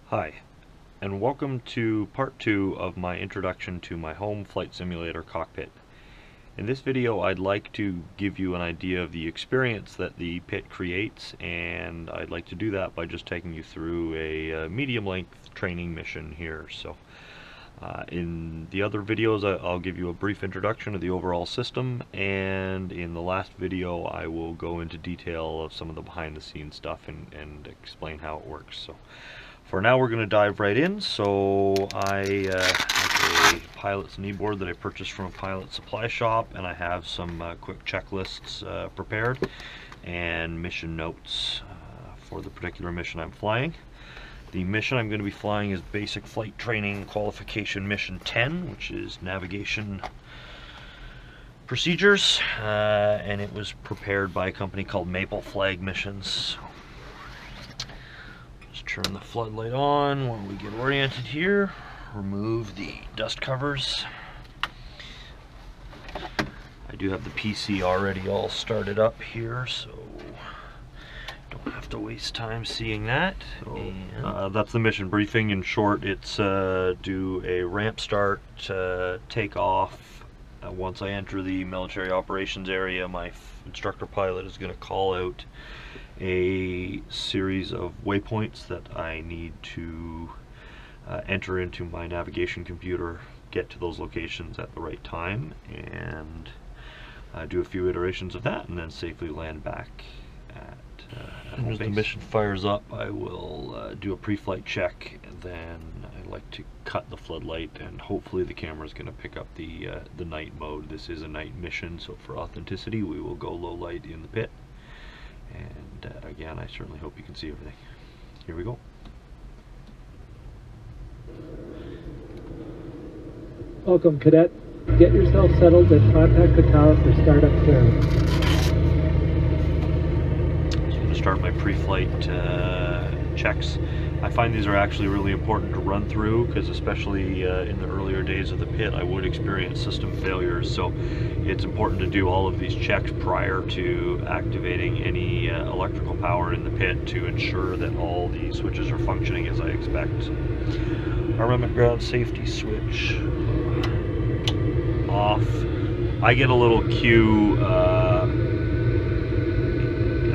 Hi, and welcome to part 2 of my introduction to my home flight simulator cockpit. In this video I'd like to give you an idea of the experience that the pit creates, and I'd like to do that by just taking you through a medium-length training mission here. In the other videos I'll give you a brief introduction of the overall system, and in the last video I will go into detail of some of the behind-the-scenes stuff and explain how it works. So for now we're going to dive right in. So I have a pilot's knee board that I purchased from a pilot supply shop, and I have some quick checklists prepared and mission notes for the particular mission I'm flying. The mission I'm going to be flying is Basic Flight Training Qualification Mission 10, which is Navigation Procedures, and it was prepared by a company called Maple Flag Missions. Just turn the floodlight on while we get oriented here. Remove the dust covers. I do have the PC already all started up here, so don't have to waste time seeing that. That's the mission briefing. In short, it's do a ramp start, take off. Once I enter the military operations area, my instructor pilot is going to call out a series of waypoints that I need to enter into my navigation computer, get to those locations at the right time, and do a few iterations of that, and then safely land back at as the mission fires up, I will do a pre-flight check, and then I like to cut the floodlight, and hopefully the camera is going to pick up the night mode. This is a night mission, so for authenticity we will go low light in the pit, and again, I certainly hope you can see everything. Here we go. Welcome, cadet. Get yourself settled and contact the tower for startup clearance. Start my pre-flight checks. I find these are actually really important to run through, because especially in the earlier days of the pit I would experience system failures, so it's important to do all of these checks prior to activating any electrical power in the pit to ensure that all the switches are functioning as I expect. Armament ground safety switch off. I get a little cue,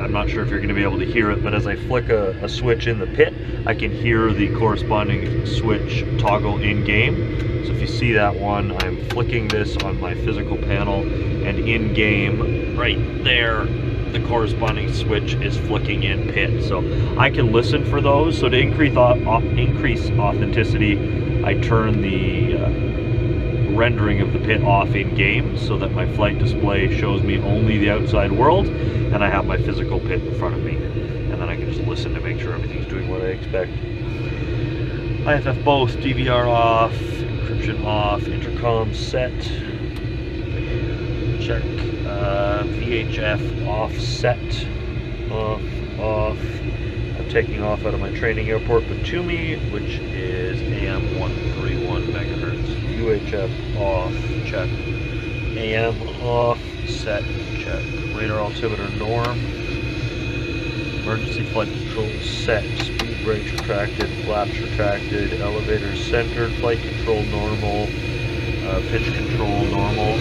I'm not sure if you're going to be able to hear it, but as I flick a switch in the pit, I can hear the corresponding switch toggle in-game. So if you see that one, I'm flicking this on my physical panel, and in-game, right there, the corresponding switch is flicking in pit. So I can listen for those. So to increase authenticity, I turn the rendering of the pit off in game so that my flight display shows me only the outside world, and I have my physical pit in front of me, and then I can just listen to make sure everything's doing what I expect. IFF both, DVR off, encryption off, intercom set, check, VHF off, set, off. I'm taking off out of my training airport Batumi, which is AM 131 megahertz. UHF off, check. AM off, set, check. Radar altimeter norm. Emergency flight control set. Speed brakes retracted, flaps retracted, elevators centered, flight control normal, pitch control normal.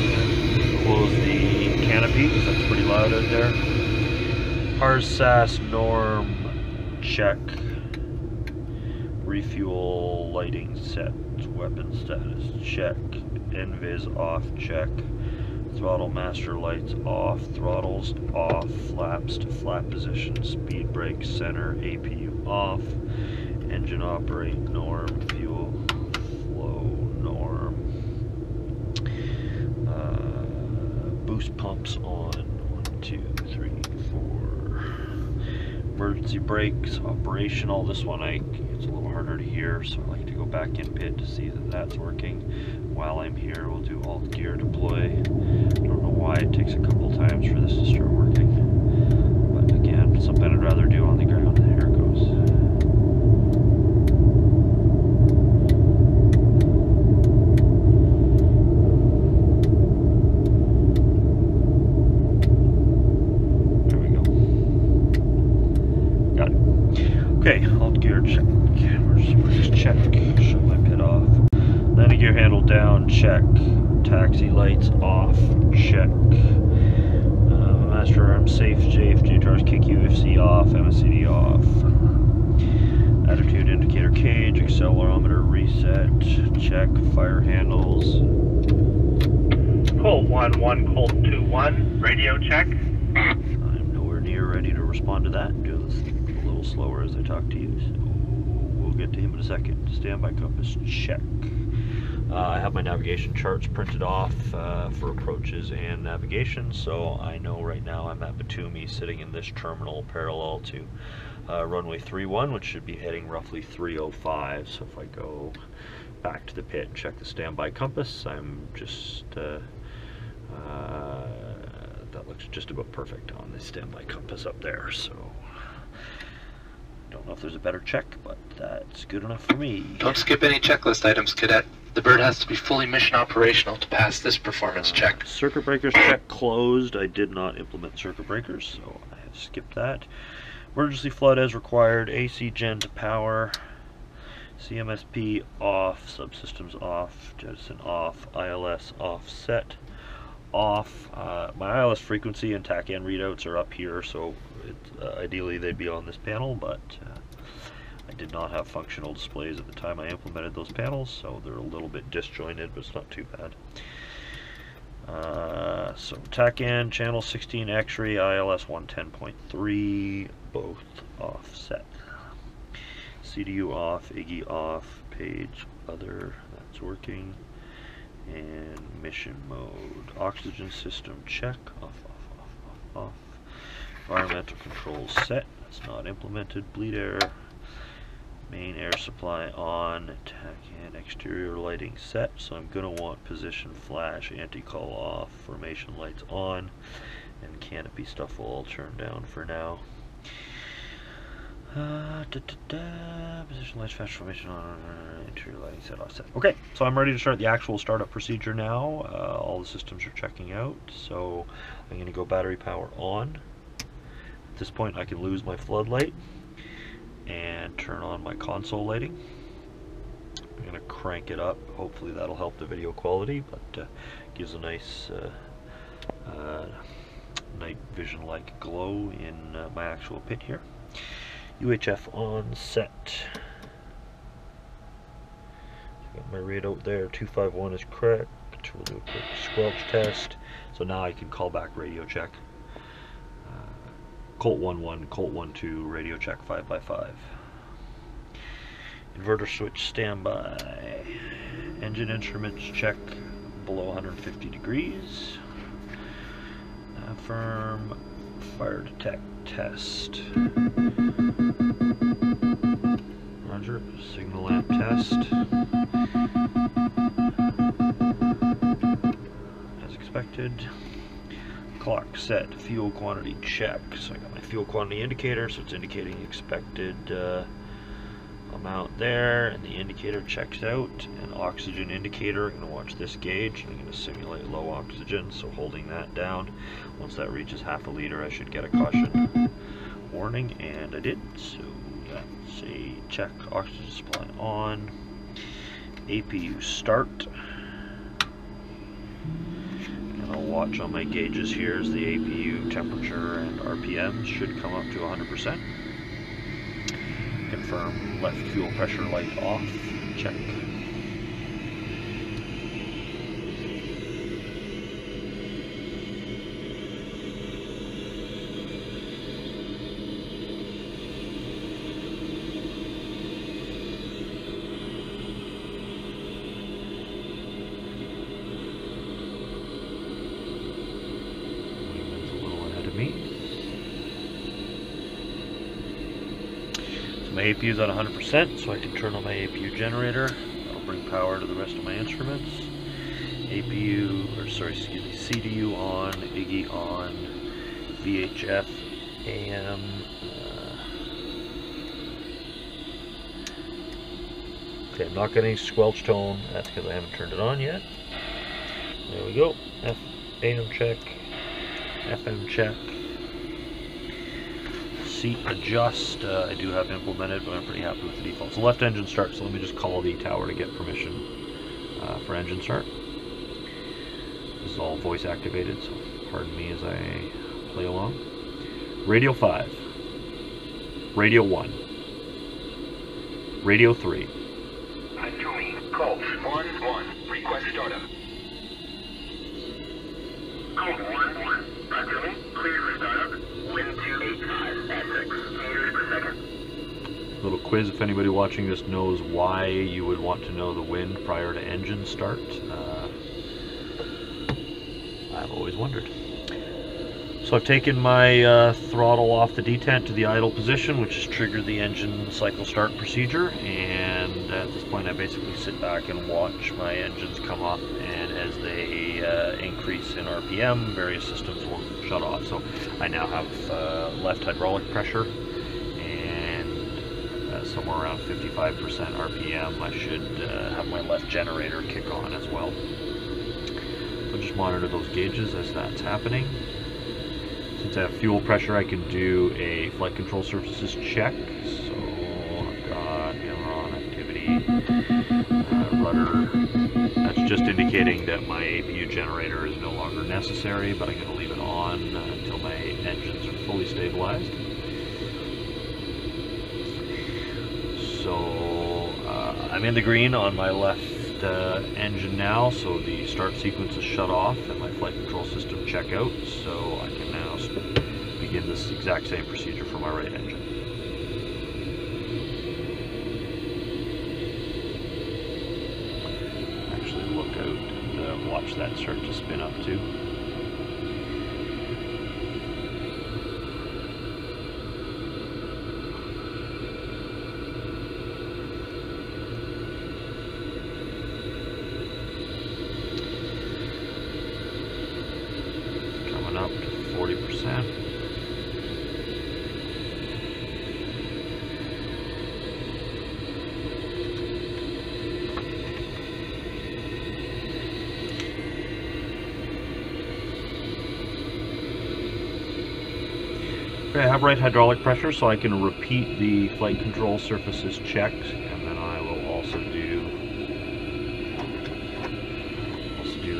Close the canopy because that's pretty loud out there. Pars SAS norm, check. Refuel lighting set. Weapon status check. NVIS off, check. Throttle master lights off. Throttles off. Flaps to flap position. Speed brake center. APU off. Engine operate norm. Fuel flow norm. Boost pumps on. 1, 2, 3, 4. Emergency brakes operational. This one it's a little harder to hear, so I like to go back in pit to see that that's working. While I'm here, we'll do alt gear deploy. I don't know why it takes a couple times for this to start working, but again, something I'd rather do on the ground. Here it goes. Okay, alt gear check. Where's check? Shut my pit off. Landing gear handle down, check. Taxi lights off, check. Master arm safe, JFG tars kick UFC off, MSCD off. Attitude indicator cage, accelerometer reset, check. Fire handles. Colt 1-1, Colt 2-1, radio check. I'm nowhere near ready to respond to that. Do this a little slower as I talk to you, so we'll get to him in a second. Standby compass, check. I have my navigation charts printed off for approaches and navigation, so I know right now I'm at Batumi, sitting in this terminal parallel to runway 31, which should be heading roughly 305. So if I go back to the pit and check the standby compass, I'm just that looks just about perfect on the standby compass up there. So don't know if there's a better check, but that's good enough for me. Don't skip any checklist items, Cadet. The bird has to be fully mission operational to pass this performance check. Circuit breakers check closed. I did not implement circuit breakers, so I have skipped that. Emergency flood as required. AC gen to power. CMSP off. Subsystems off. Jettison off. ILS offset off. My ILS frequency and TACAN readouts are up here, so ideally they'd be on this panel, but I did not have functional displays at the time I implemented those panels, so they're a little bit disjointed, but it's not too bad. So TACAN channel 16 X-ray, ILS 110.3, both offset. CDU off, IGI off, page other, that's working. And mission mode. Oxygen system check, off, off, off, off, off. Environmental controls set, that's not implemented. Bleed air. Main air supply on, TACAN exterior lighting set, so I'm going to want position flash, anti-call off, formation lights on, and canopy stuff will all turn down for now. Position lights, flash, formation on, interior lighting set, offset. Okay, so I'm ready to start the actual startup procedure now. All the systems are checking out, so I'm going to go battery power on. At this point I can lose my floodlight and turn on my console lighting. I'm going to crank it up. Hopefully that'll help the video quality, but gives a nice night vision like glow in my actual pit here. UHF on set. Got my readout there, 251 is correct. We'll do a quick squelch test. So now I can call back radio check. Colt 1-1, Colt 1-2, radio check 5x5. Inverter switch standby. Engine instruments check below 150 degrees. Affirm. Fire detect test. Roger. Signal lamp test. As expected. Clock set, fuel quantity check. So I got my fuel quantity indicator, so it's indicating expected amount there, and the indicator checks out. An oxygen indicator, I'm going to watch this gauge, I'm going to simulate low oxygen, so holding that down. Once that reaches half a liter, I should get a caution warning, and I did. So that's a check, oxygen supply on. APU start. I'll watch on my gauges here as the APU temperature and RPMs should come up to 100%. Confirm left fuel pressure light off. Check. My APU is at 100%, so I can turn on my APU generator. That'll bring power to the rest of my instruments. CDU on, IGI on, VHF, AM. Okay, I'm not getting squelch tone. That's because I haven't turned it on yet. There we go. AM check, FM check. seat adjust I do have implemented, but I'm pretty happy with the default. So left engine start, so let me just call the tower to get permission for engine start. This is all voice activated, so pardon me as I play along. Radio 5, Radio 1, Radio 3. Tommy, Colt 1-1, request startup. Colt 1-1, Tommy, clear for startup. Wind 285 at 6 meters per second. Little quiz, if anybody watching this knows why you would want to know the wind prior to engine start. I've always wondered. So I've taken my throttle off the detent to the idle position, which has triggered the engine cycle start procedure, and at this point I basically sit back and watch my engines come up, and as they increase in RPM, various systems will shut off. So I now have left hydraulic pressure, and somewhere around 55% RPM I should have my left generator kick on as well. So just monitor those gauges as that's happening. Since I have fuel pressure, I can do a flight control surfaces check. So I've got aileron activity, rudder. That's just indicating that my APU generator is no longer necessary, but I'm going to leave it on until my engines are fully stabilized. So I'm in the green on my left engine now, so the start sequence is shut off and my flight control system check out, so I can now begin this exact same procedure for my right engine. Actually look out and watch that start to spin up too. Up to 40%. Okay, I have right hydraulic pressure, so I can repeat the flight control surfaces check, and then I will also do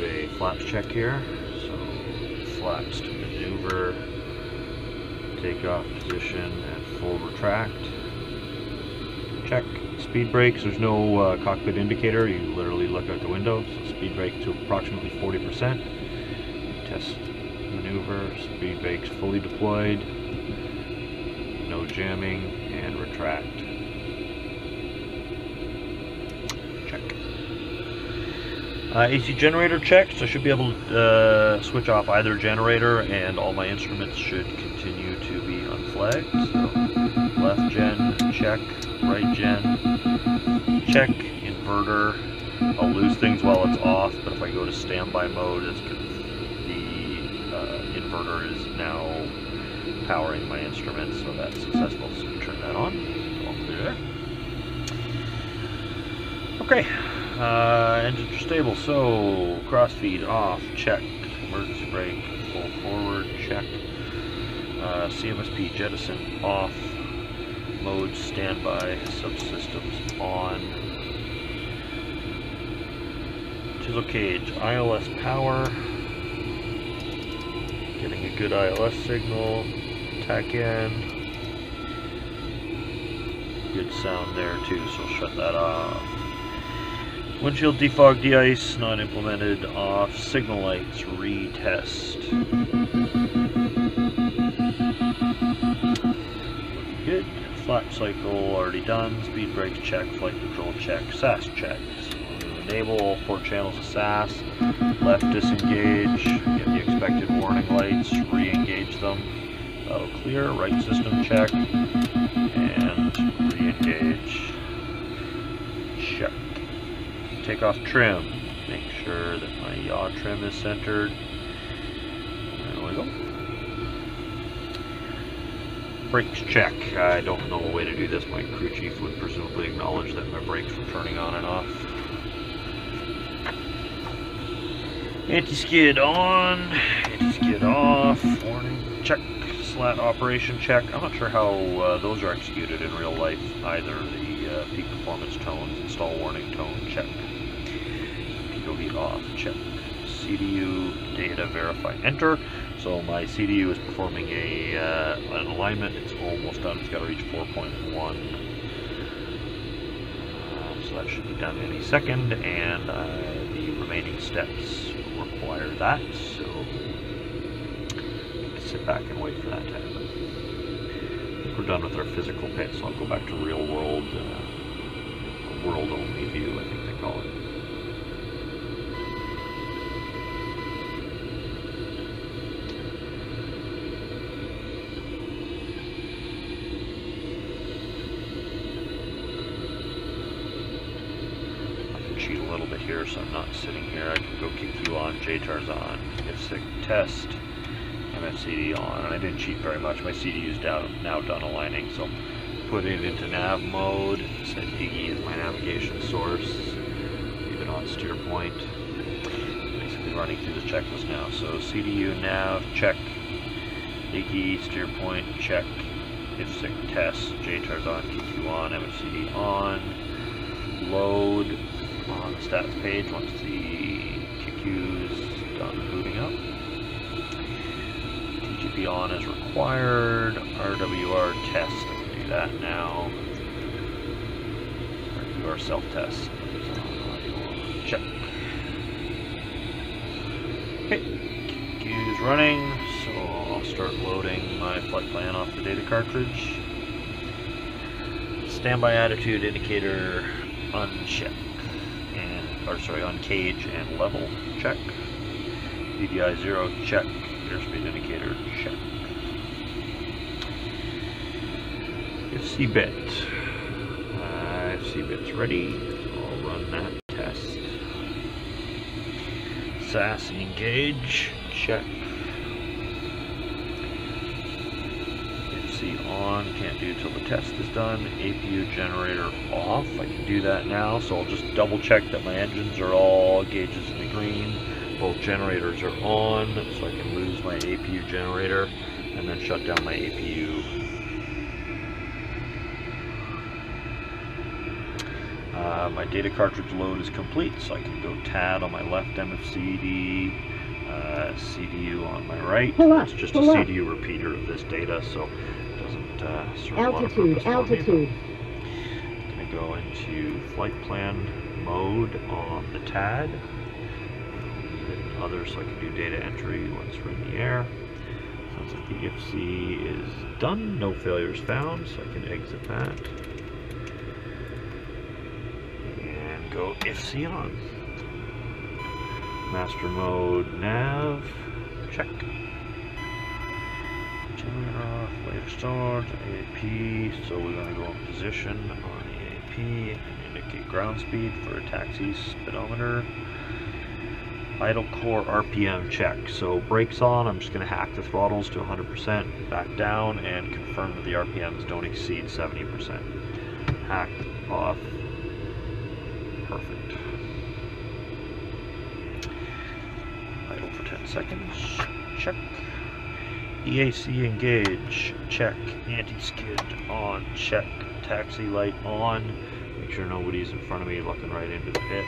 a flaps check here. Flaps to maneuver, takeoff position, and full retract. Check. Speed brakes, there's no cockpit indicator, you literally look out the window, so speed brake to approximately 40%. Test maneuver, speed brakes fully deployed, no jamming, and retract. Check. AC generator checked, so I should be able to switch off either generator, and all my instruments should continue to be unflagged. So left gen, check, right gen, check, inverter. I'll lose things while it's off, but if I go to standby mode, it's because the inverter is now powering my instruments, so that's successful. So we turn that on, all clear there. Okay. Engines are stable, so crossfeed off, check, emergency brake, pull forward, check, CMSP jettison off, mode standby, subsystems on, chisel cage, ILS power, getting a good ILS signal, tack in, good sound there too, so shut that off. Windshield defog de-ice not implemented, off. Signal lights retest. Looking good. Flap cycle already done. Speed brakes check. Flight control check. SAS check. So enable all 4 channels of SAS. Left disengage. Get the expected warning lights. Re-engage them. That'll clear. Right system check. And re-engage. Check. Take off trim, make sure that my yaw trim is centered. There we go. Brakes check. I don't know a way to do this. My crew chief would presumably acknowledge that my brakes were turning on and off. Anti-skid on, anti-skid off, warning, check, flat operation check. I'm not sure how those are executed in real life either. The peak performance tones, install warning tone, check. Pico heat off, check. CDU data verify, enter. So my CDU is performing an alignment. It's almost done. It's got to reach 4.1. So that should be done any second, and the remaining steps require that. So sit back and wait for that to happen. I think we're done with our physical pit, so I'll go back to real world, world only view, I think they call it. Cheat a little bit here, so I'm not sitting here. I can go KQ on, JTAR's on, IFSIG test, MFCD on, and I didn't cheat very much. My CDU's now done aligning, so put it into nav mode, set Iggy as my navigation source, leave it on steer point. Basically running through the checklist now. So CDU nav, check, Iggy, steer point, check, IFSIG test, JTAR's on, KQ on, MFCD on, load on the stats page once the QQ's done booting up. TGP on as required. RWR test, I can do that now. RWR self-test. Check. Okay, QQ's running, so I'll start loading my flight plan off the data cartridge. Standby attitude indicator uncheck. On cage and level, check. DDI 0, check. Airspeed indicator, check. FC bit. FC bit's ready. I'll run that test. SAS engage, check. FC on, can't do till the test is done. APU generator off, I can do that now, so I'll just double check that my engines are all gauges in the green, both generators are on, so I can lose my APU generator and then shut down my APU. My data cartridge load is complete, so I can go TAD on my left MFCD, CDU on my right. It's just a CDU repeater of this data, so it doesn't serve a lot of purpose for me. I'm going to go into flight plan mode on the TAD. Hit other so I can do data entry once we're in the air. Sounds like the IFC is done. No failures found, so I can exit that. And go IFC on. Master mode nav, check. Generator off, later stored, AAP, so we're going to go in position on the AAP and indicate ground speed for a taxi speedometer. Idle core RPM check. So brakes on, I'm just going to hack the throttles to 100%, back down, and confirm that the RPMs don't exceed 70%. Hack off. Perfect. Idle for 10 seconds. Check. EAC engage. Check. Anti-skid on. Check. Taxi light on. Make sure nobody's in front of me looking right into the pit.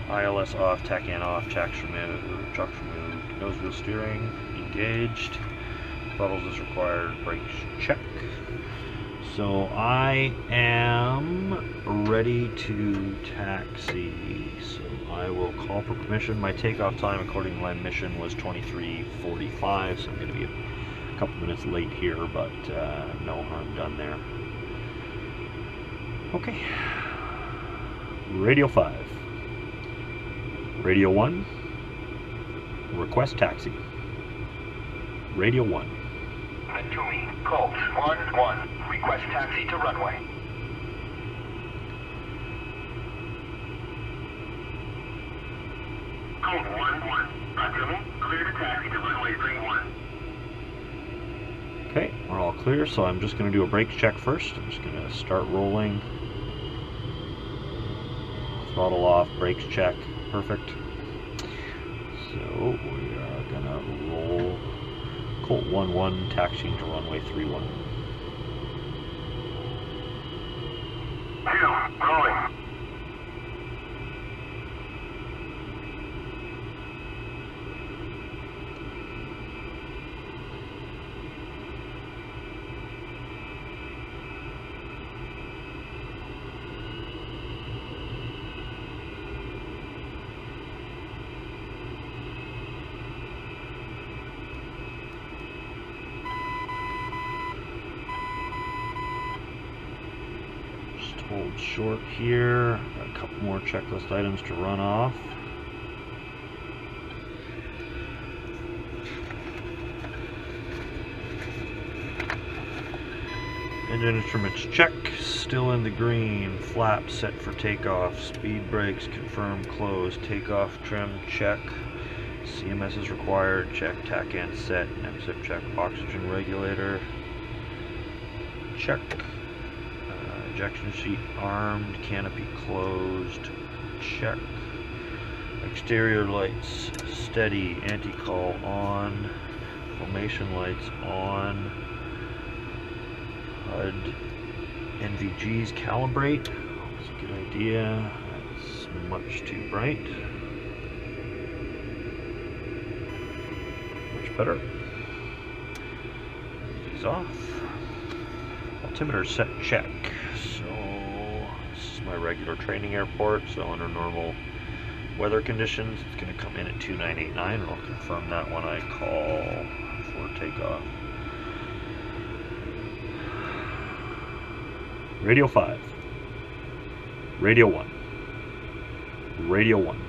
ILS off. TACAN off. Chocks removed. Nose wheel steering engaged. Throttles as required. Brakes check. So I am ready to taxi, so I will call for permission. My takeoff time according to my mission was 23:45, so I'm going to be a couple minutes late here, but no harm done there. Okay, Radio 5, Radio 1, request taxi. Radio 1. Victory, Colt 1-1. Request taxi to runway. Colt 1-1. Roger me. Clear to taxi to runway 31. Okay, we're all clear, so I'm just going to do a brakes check first. I'm just going to start rolling. Throttle off, brakes check. Perfect. So we are going to roll Colt 1-1, taxiing to runway 31. 2, rolling. Just hold short here. Got a couple more checklist items to run off. Engine instruments check, still in the green. Flaps set for takeoff. Speed brakes confirmed closed. Takeoff trim check. CMS is required. Check. TAC and set. MSIP check. Oxygen regulator check. Ejection seat armed. Canopy closed check. Exterior lights steady. Anti-call on. Formation lights on. HUD NVGs calibrate. That's a good idea. That's much too bright. Much better. NVGs off. Altimeter set check. So this is my regular training airport. So under normal weather conditions, it's going to come in at 2989, and I'll confirm that when I call for takeoff. Radio 5, Radio 1, Radio 1.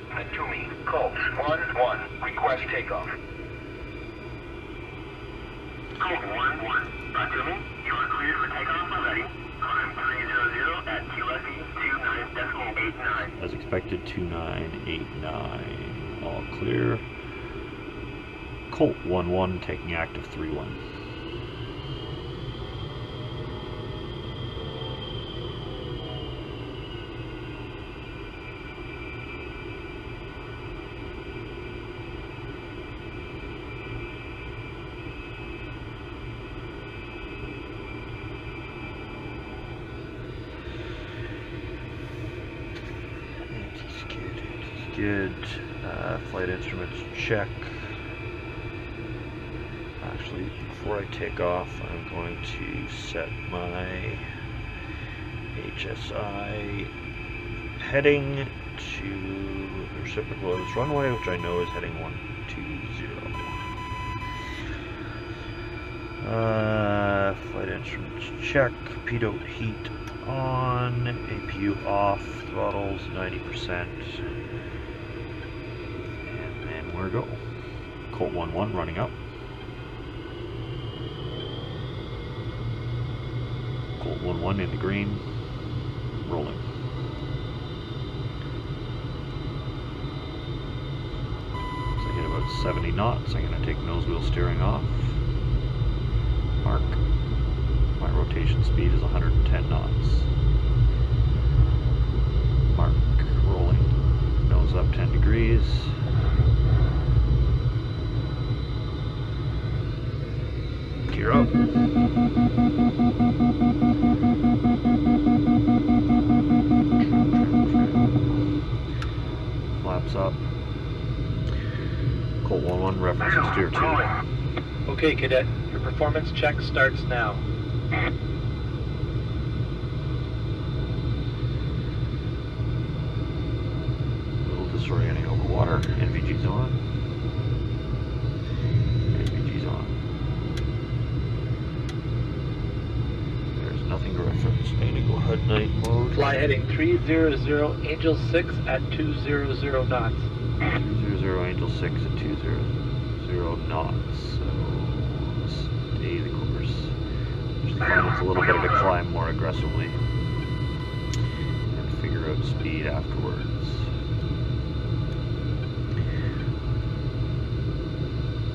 Atumi, Colt 1-1, request takeoff. Colt 1-1, Atumi, you are cleared for takeoff when ready. Climb 300 at QFE 29.89. As expected, 2989, all clear. Colt 1-1, taking active 3-1. Good. Flight instruments check. Actually, before I take off, I'm going to set my HSI heading to the reciprocal of this runway, which I know is heading 120. Flight instruments check. Pitot heat on. APU off. Throttles 90%. There we go. Colt 1-1 running up. Colt 1-1 in the green. Rolling. So I hit about 70 knots. I'm going to take nose wheel steering off. Mark. My rotation speed is 110 knots. Mark. Rolling. Nose up 10 degrees. Gear up. Flaps up. Colt 1-1 reference and steer 2. Okay, Cadet. Your performance check starts now. A little disorienting over water. NVG's on. NVG's on. There's nothing to reference. Need to go HUD night mode. Fly heading 300 Angel 6 at 200 knots. 200 Angel 6 at 200 knots. So stay the course. Just find it's a little bit of a climb more aggressively. And figure out speed afterwards.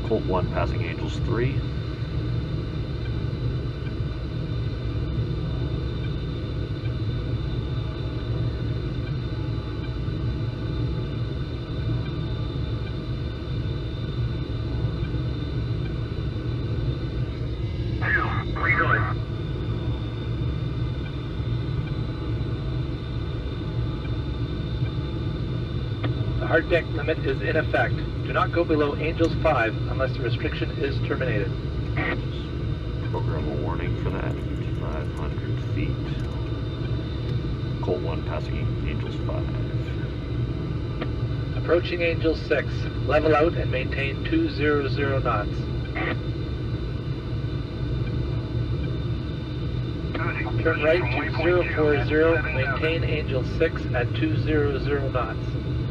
Colt 1 passing Angels 3. hard deck limit is in effect. Do not go below Angels 5 unless the restriction is terminated. Program a warning for that. 500 feet. Colt 1 passing Angels 5. Approaching Angels 6. Level out and maintain 200 knots. Turn right to 040, maintain Angel 6 at 200 knots.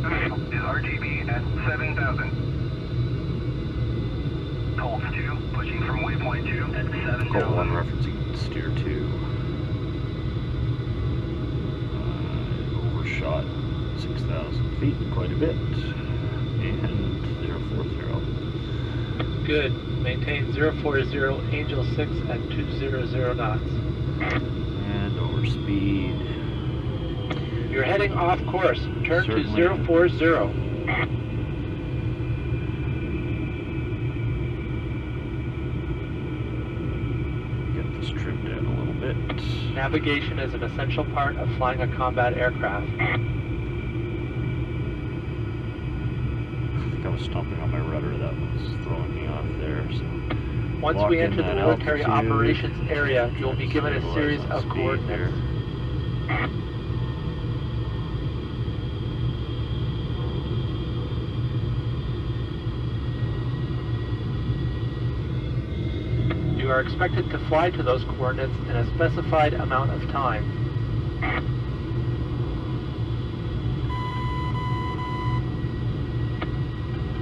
Is RTB at 7,000. Colt 2, pushing from waypoint 2 at 7,000. Colt 1 referencing steer 2. Overshot 6,000 feet, quite a bit. And 040. Good. Maintain 040, Angel 6 at 200 knots. And over speed. You're heading off course. Turn Certainly. to 040. Get this trimmed down a little bit. Navigation is an essential part of flying a combat aircraft. I think I was stomping on my rudder. That was throwing me off there. So Once lock we in enter the that military altitude. operations area, you'll be given a Stabilize series on of speed coordinates. there. You are expected to fly to those coordinates in a specified amount of time.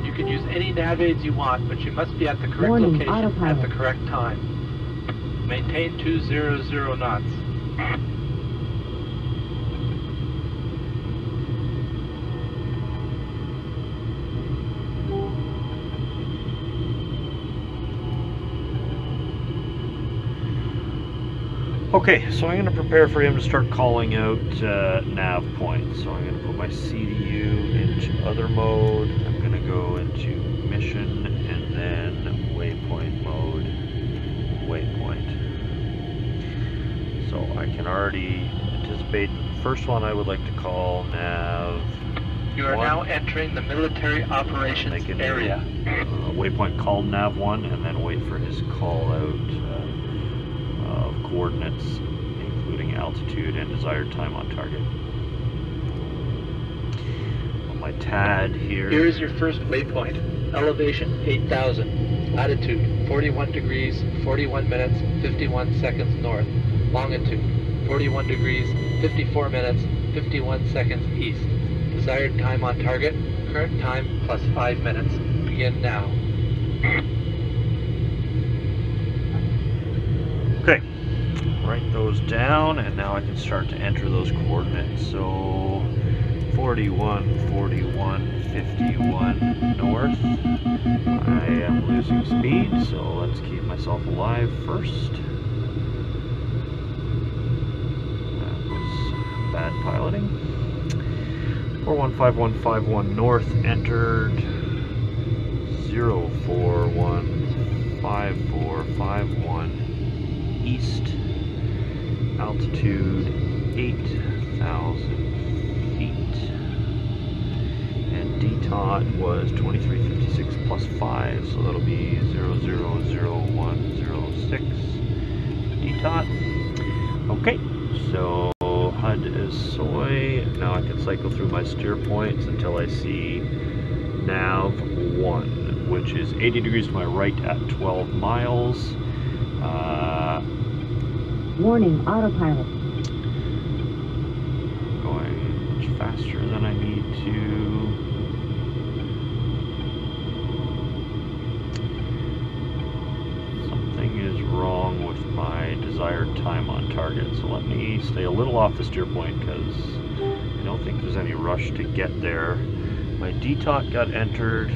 You can use any nav aids you want, but you must be at the correct Warning, location autopilot. at the correct time. Maintain 200 knots. Okay, so I'm going to prepare for him to start calling out nav points. So I'm going to put my CDU into other mode. I'm going to go into mission and then waypoint mode, waypoint. So I can already anticipate the first one I would like to call nav. You are 1. now entering the military operations Make a new, area. waypoint called nav 1 and then wait for his call out of coordinates, including altitude and desired time on target. On my TAD here. Here is your first waypoint. Elevation 8,000. Latitude 41 degrees, 41 minutes, 51 seconds north. Longitude 41 degrees, 54 minutes, 51 seconds east. Desired time on target, current time plus 5 minutes. Begin now. Okay, write those down and now I can start to enter those coordinates. So 41, 41, 51 north. I am losing speed, so let's keep myself alive first. That was bad piloting. 415151 north entered. 0415451 east. Altitude 8,000 feet. And DTOT was 2356 plus 5, so that'll be 000106 DTOT. Okay, so HUD is soy. Now I can cycle through my steer points until I see nav 1, which is 80 degrees to my right at 12 miles. Warning, autopilot. Going much faster than I need to. Something is wrong with my desired time on target, so let me stay a little off the steer point because I don't think there's any rush to get there. My DTOT got entered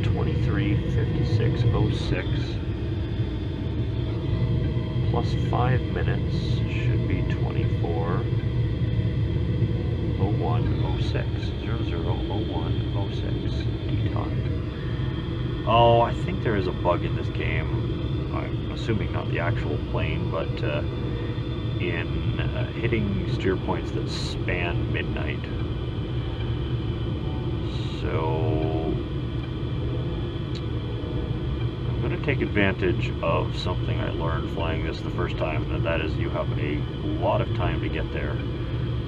235606 plus 5 minutes should be 240106 000106 DTOT. Oh, I think there is a bug in this game. I'm assuming not the actual plane, but in hitting steer points that span midnight. So I'm going to take advantage of something I learned flying this the first time, and that is you have a lot of time to get there.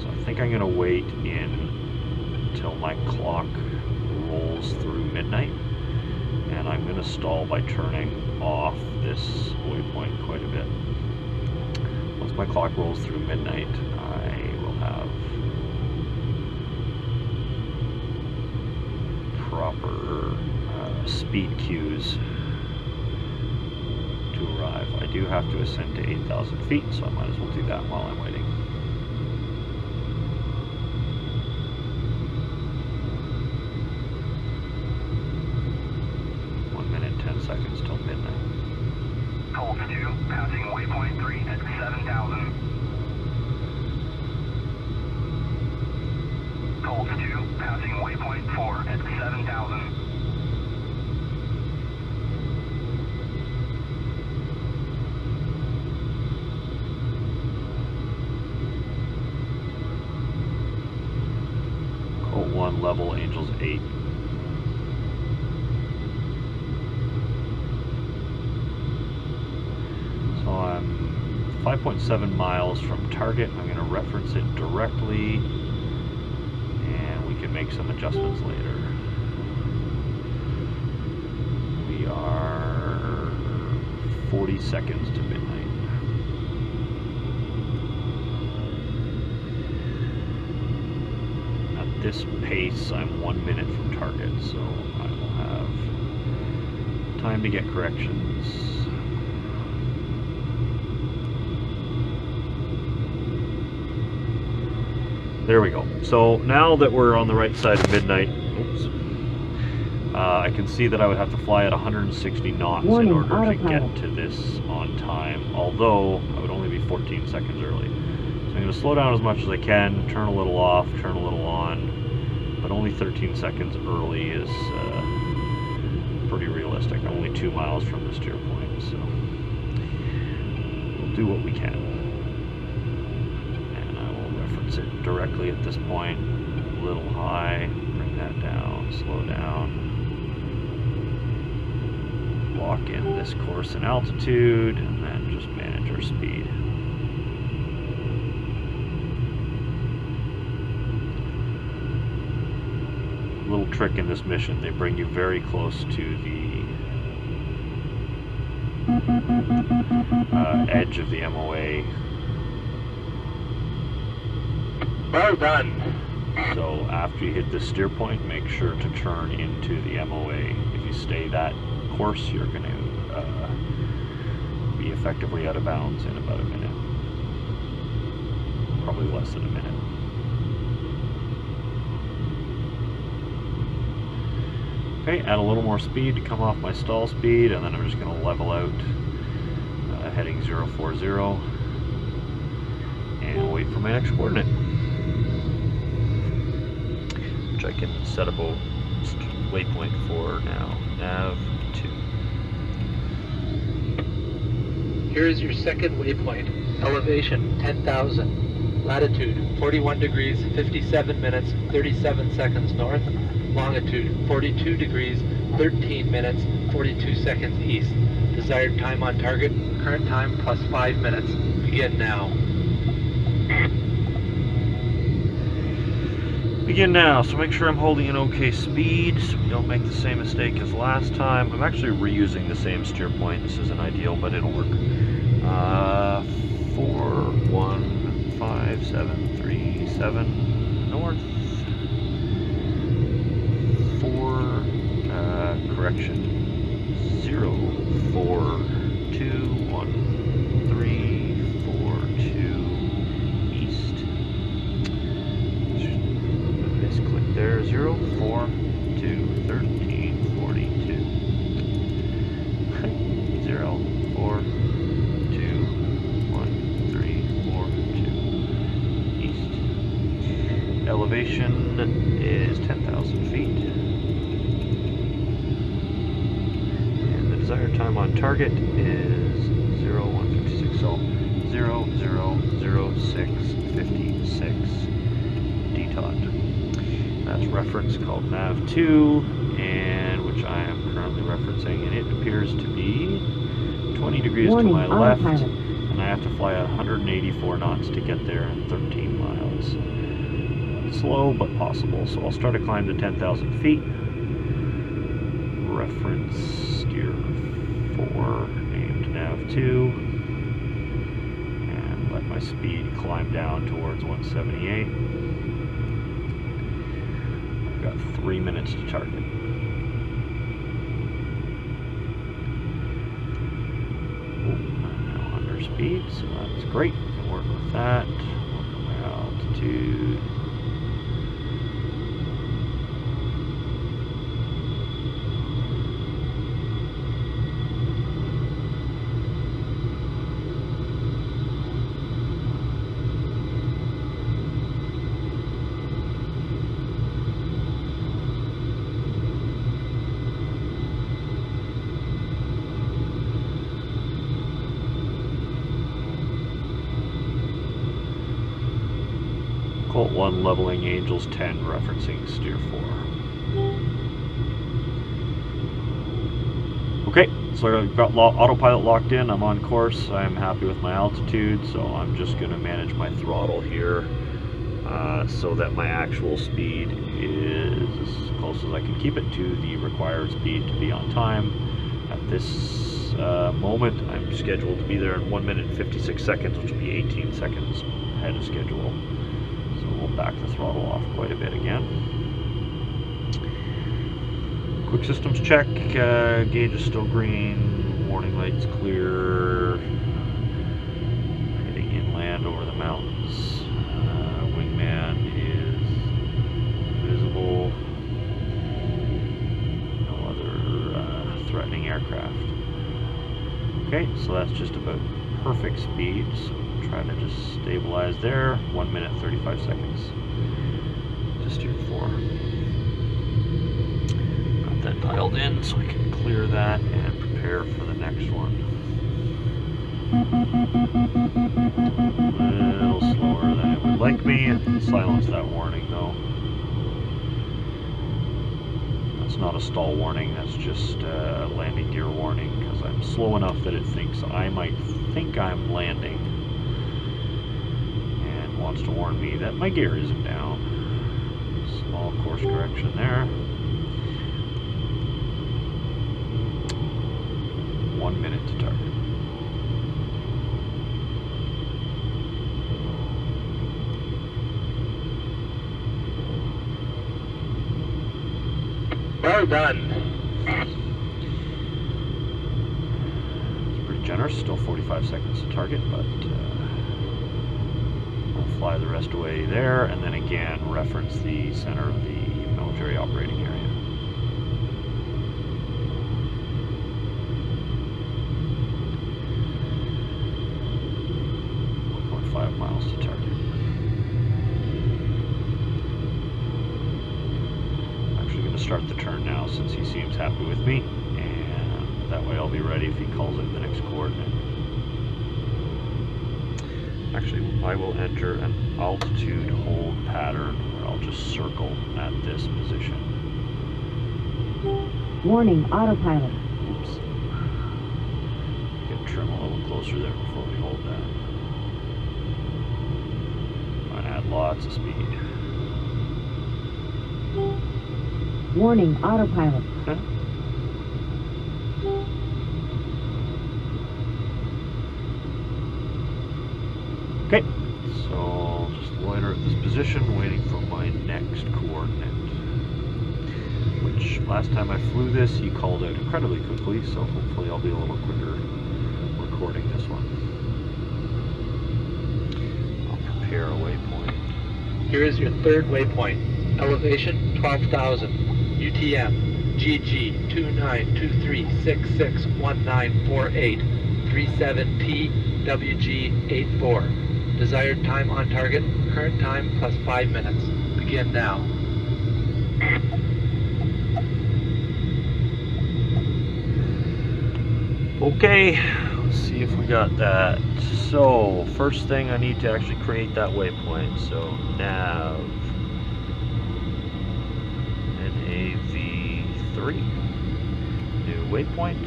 So I think I'm going to wait until my clock rolls through midnight, and I'm going to stall by turning off this waypoint quite a bit. Once my clock rolls through midnight, I will have proper speed cues to arrive. I do have to ascend to 8,000 feet, so I might as well do that while I'm waiting. Seconds till midnight. Colts 2, passing waypoint 3 at 7,000. Colts 2, passing waypoint 4 at 7,000. Colt 1, level, Angels 8. So I'm 5.7 miles from target. I'm going to reference it directly, and we can make some adjustments later. We are 40 seconds to midnight. At this pace, I'm 1 minute from target, so I will have time to get corrections. There we go. So now that we're on the right side of midnight, oops, I can see that I would have to fly at 160 knots in order to get to this on time, although I would only be 14 seconds early. So I'm going to slow down as much as I can, turn a little off, turn a little on, but only 13 seconds early is pretty realistic. I'm only 2 miles from the steer point, so we'll do what we can. It directly at this point, a little high, bring that down, slow down, lock in this course and altitude, and then just manage our speed. Little trick in this mission, they bring you very close to the edge of the MOA. Well done. So after you hit the steer point, make sure to turn into the MOA. If you stay that course, you're going to be effectively out of bounds in about a minute. Probably less than a minute. Okay, add a little more speed to come off my stall speed, and then I'm just going to level out heading 040 and wait for my next coordinate. I can set a waypoint for now. Nav 2. Here is your second waypoint. Elevation 10,000. Latitude 41 degrees 57 minutes 37 seconds north. Longitude 42 degrees 13 minutes 42 seconds east. Desired time on target. Current time plus 5 minutes. Begin now. Begin now, so make sure I'm holding an okay speed so we don't make the same mistake as last time. I'm actually reusing the same steer point. This isn't ideal, but it'll work. 41537 north. 4 correction 0421342 east. There, 0, 4, 2, 13, 42. 0, 4, 2, 1, 3, 4, 2. East. Elevation is 10,000 feet. And the desired time on target is 0156. So 000656 DTOT. That's reference called nav2, and which I am currently referencing, and it appears to be 20 degrees Warning, to my left, autopilot. and I have to fly at 184 knots to get there in 13 miles. Slow but possible, so I'll start a climb to 10,000 feet. Reference steer 4, named nav2, and let my speed climb down towards 178. I've got 3 minutes to target. I'm now under speed, so that's great. I can work with that. Work on my altitude. Colt 1 leveling Angels 10, referencing steer 4. Okay, so I've got autopilot locked in, I'm on course, I'm happy with my altitude, so I'm just going to manage my throttle here so that my actual speed is as close as I can keep it to the required speed to be on time. At this moment, I'm scheduled to be there in 1 minute and 56 seconds, which will be 18 seconds ahead of schedule. So we'll back the throttle off quite a bit again. Quick systems check, gauge is still green, warning lights clear, heading inland over the mountains, wingman is visible, no other threatening aircraft. Okay, so that's just about perfect speed, so trying to just stabilize there. 1 minute 35 seconds to steer 4. Got that dialed in so I can clear that and prepare for the next one. A little slower than it would like me. Silence that warning though. That's not a stall warning, that's just a landing gear warning, because I'm slow enough that it thinks I might think I'm landing and wants to warn me that my gear isn't down. Small course correction there. 1 minute to target. Well done. It's pretty generous, still 45 seconds to target, but I'll fly the rest away there, and then again reference the center of the military operating area. 1.5 miles to target. Start the turn now since he seems happy with me, and that way I'll be ready if he calls in the next coordinate. Actually, I will enter an altitude hold pattern where I'll just circle at this position. Warning, autopilot. Oops. Get trim a little closer there before we hold that. Try and add lots of speed. Warning, autopilot. Okay, so I'll just loiter at this position, waiting for my next coordinate. Which, last time I flew this, he called out incredibly quickly, so hopefully I'll be a little quicker recording this one. I'll prepare a waypoint. Here is your third waypoint. Elevation 12,000. UTM GG 2923661948 37P WG 84. Desired time on target, current time plus 5 minutes. Begin now. Okay, let's see if we got that. So, first thing I need to actually create that waypoint. So, nav AV3. New waypoint.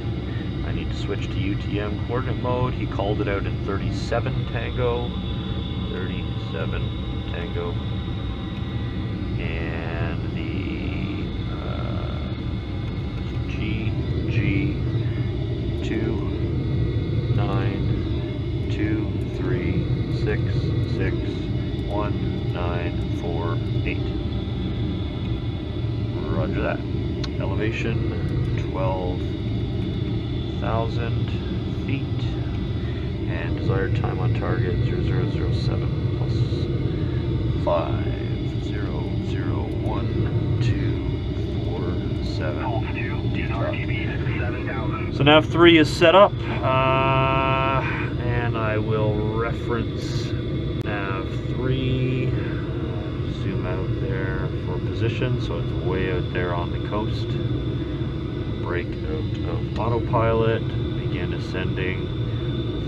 I need to switch to UTM coordinate mode. He called it out in 37 Tango. 37 Tango. And the G29236619448. Roger that. Elevation 12,000 feet. And desired time on target 0007 plus 50012447. So nav 3 is set up, and I will reference nav 3, zoom out there for position, so it's way out there on the coast. Break out of autopilot, begin ascending.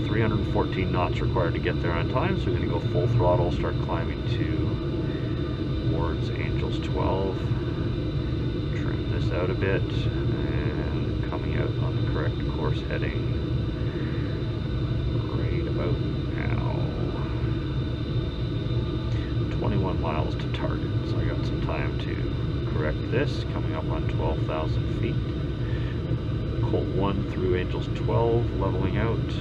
314 knots required to get there on time, so we're going to go full throttle, start climbing towards Angels 12. Trim this out a bit, and coming out on the correct course heading right about now. 21 miles to target, so I got some time to correct this, coming up on 12,000 feet. Colt 1 through Angels 12, leveling out.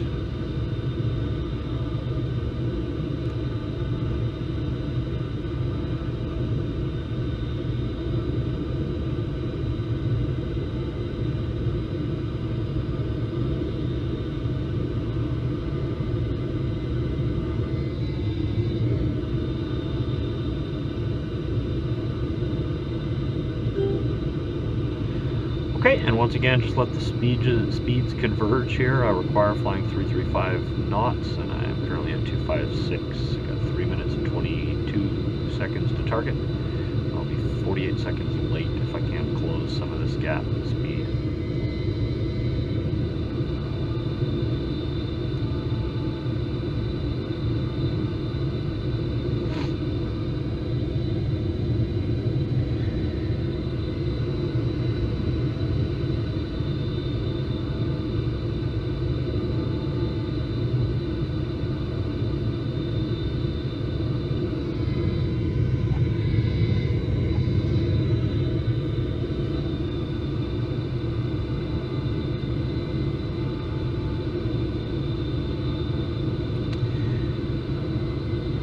Okay, and once again, just let the speeds converge here. I require flying 335 knots, and I am currently at 256. I got 3 minutes and 22 seconds to target. I'll be 48 seconds late if I can't close some of this gap in speed.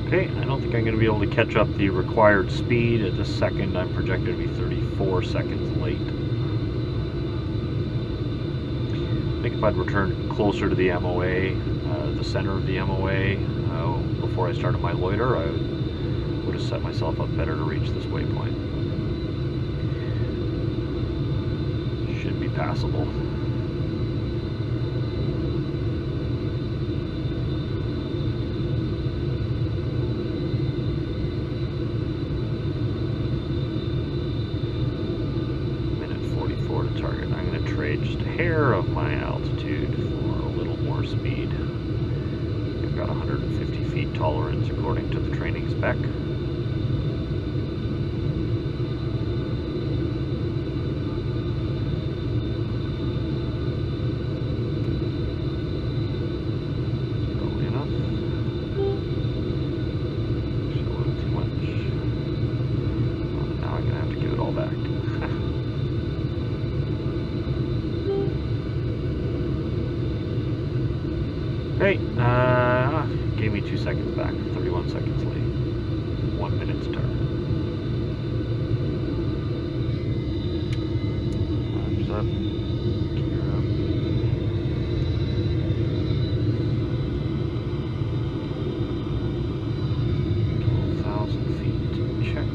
Okay, I don't think I'm going to be able to catch up the required speed. At this second, I'm projected to be 34 seconds late. I think if I'd returned closer to the MOA, the center of the MOA, before I started my loiter, I would have set myself up better to reach this waypoint. Should be passable. Target. I'm going to trade just a hair of my altitude for a little more speed. I've got 150 feet tolerance according to the training spec. Early enough. Just a little too much. Well, now I'm going to have to give it all back. Hey, gave me 2 seconds back, 31 seconds late, 1 minute to turn. Arms up, gear up. 12,000 feet, check.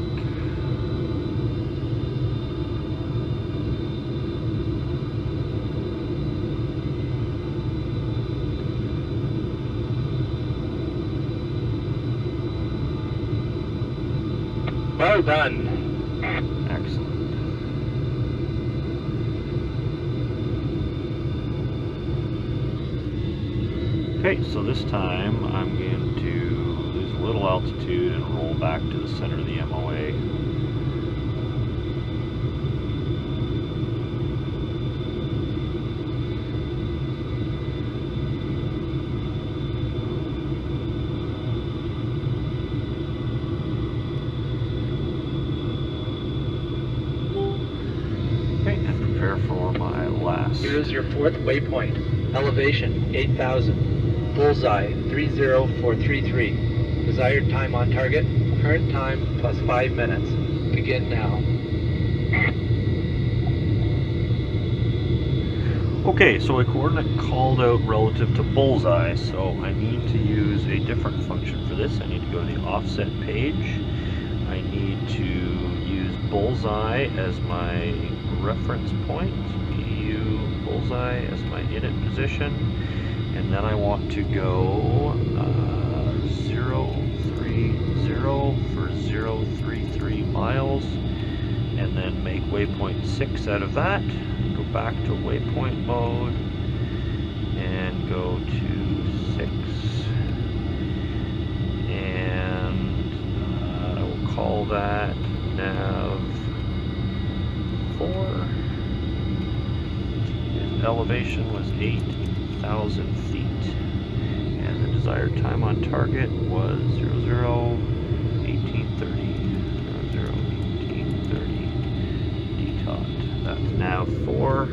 Well done. Excellent. Okay, so this time I'm going to lose a little altitude and roll back to the center of the MOA. pass. Here is your 4th waypoint. Elevation 8,000. Bullseye 30433. Desired time on target. Current time plus 5 minutes. Begin now. Okay, so a coordinate called out relative to bullseye, so I need to use a different function for this. I need to go to the offset page. I need to use bullseye as my reference point, view bullseye as my init position, and then I want to go 030 for 033 miles, and then make waypoint 6 out of that. Go back to waypoint mode and go to 6, and I will call that nav 4. His elevation was 8,000 feet, and the desired time on target was 001830. 001830 dtot. That's nav 4,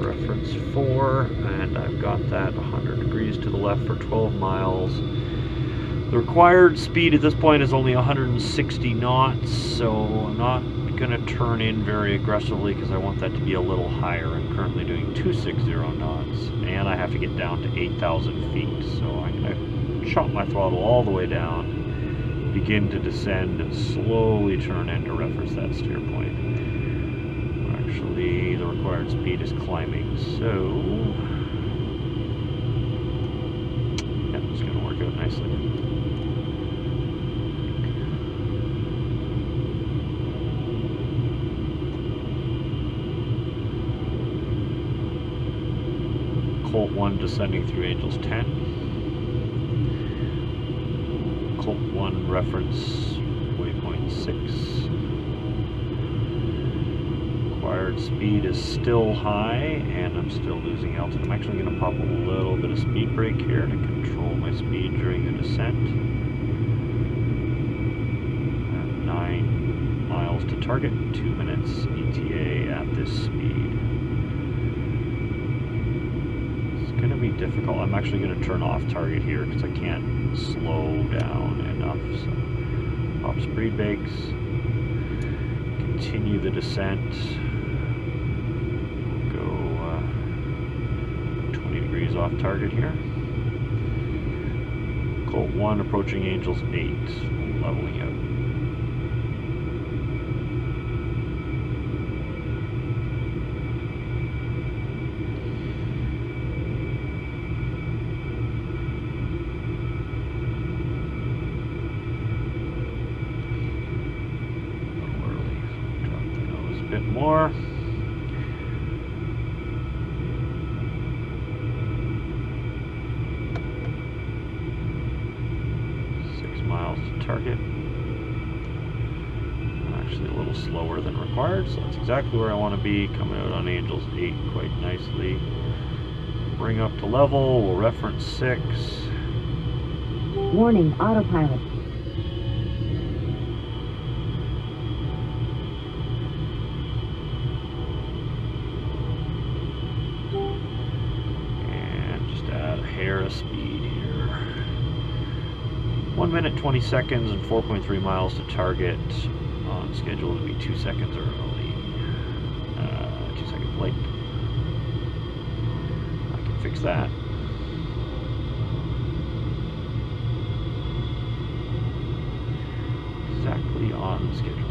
reference 4, and I've got that 100 degrees to the left for 12 miles. The required speed at this point is only 160 knots, so I'm not going to turn in very aggressively because I want that to be a little higher. I'm currently doing 260 knots, and I have to get down to 8,000 feet, so I'm going to chop my throttle all the way down, begin to descend, and slowly turn in to reference that steer point. Actually, the required speed is climbing, so yeah, it's going to work out nicely. Colt 1 descending through Angels 10. Colt 1 reference waypoint 6. Required speed is still high, and I'm still losing altitude. I'm actually going to pop a little bit of speed brake here to control my speed during the descent. 9 miles to target, 2 minutes ETA at this speed. It's going to be difficult. I'm actually going to turn off target here because I can't slow down enough. So, pop speed brakes, continue the descent. Off target here. Colt 1 approaching Angels 8, leveling out. A little early, drop the nose a bit more. 6 miles to target. I'm actually a little slower than required, so that's exactly where I want to be, coming out on Angels 8 quite nicely. Bring up to level, we'll reference 6. Warning, autopilot. And just add a hair of speed here. 1 minute 20 seconds and 4.3 miles to target. On schedule to be 2 seconds early. 2 seconds late. I can fix that. Exactly on schedule.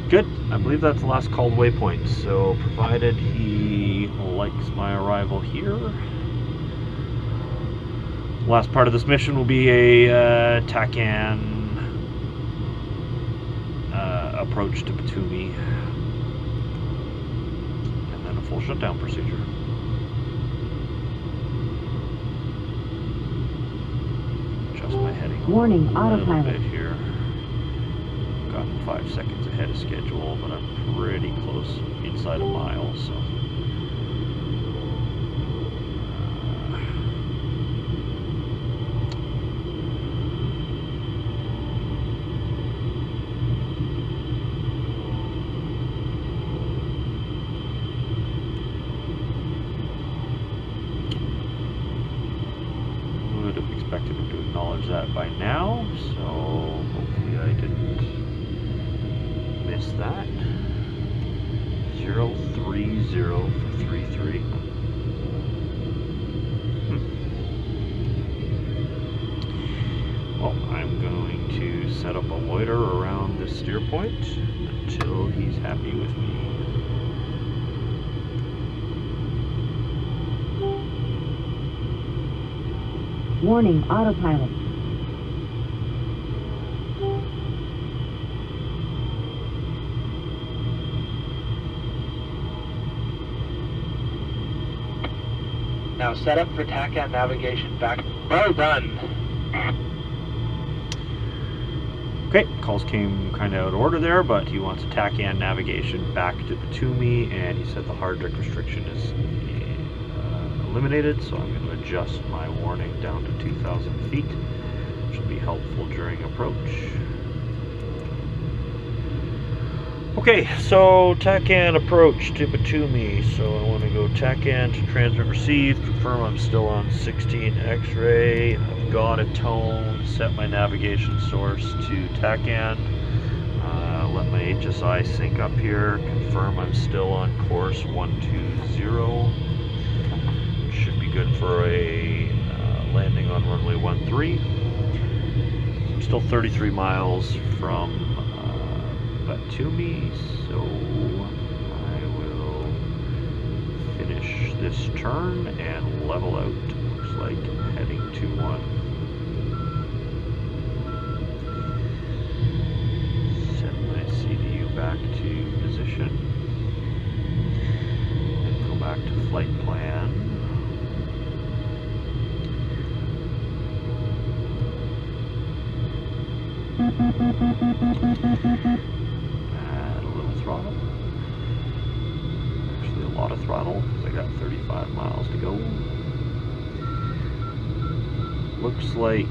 Good. I believe that's the last called waypoint. So provided he likes my arrival here, last part of this mission will be a TACAN approach to Batumi, and then a full shutdown procedure. Adjust my heading Warning, a little autopilot. bit here. Gotten 5 seconds ahead of schedule, but I'm pretty close, inside a mile, so. acknowledge that by now, so hopefully I didn't miss that. 030 for 33. Well, I'm going to set up a loiter around this steer point until he's happy with me. Warning, autopilot. Now set up for TACAN navigation back. Well done. Okay, calls came kind of out of order there, but he wants a TACAN navigation back to Batumi, and he said the hard deck restriction is eliminated, so I'm going to adjust my warning down to 2,000 feet, which will be helpful during approach. Okay, so TACAN approach to Batumi. So I want to go TACAN to transmit receive, confirm I'm still on 16 X-ray. I've got a tone, set my navigation source to TACAN. Let my HSI sync up here, confirm I'm still on course 120. Should be good for a landing on runway 13. I'm still 33 miles from Batumi, so I will finish this turn and level out. Looks like heading 2-1. Set my CDU back to position and go back to flight plan. Add a little throttle. Actually a lot of throttle because I got 35 miles to go. Looks like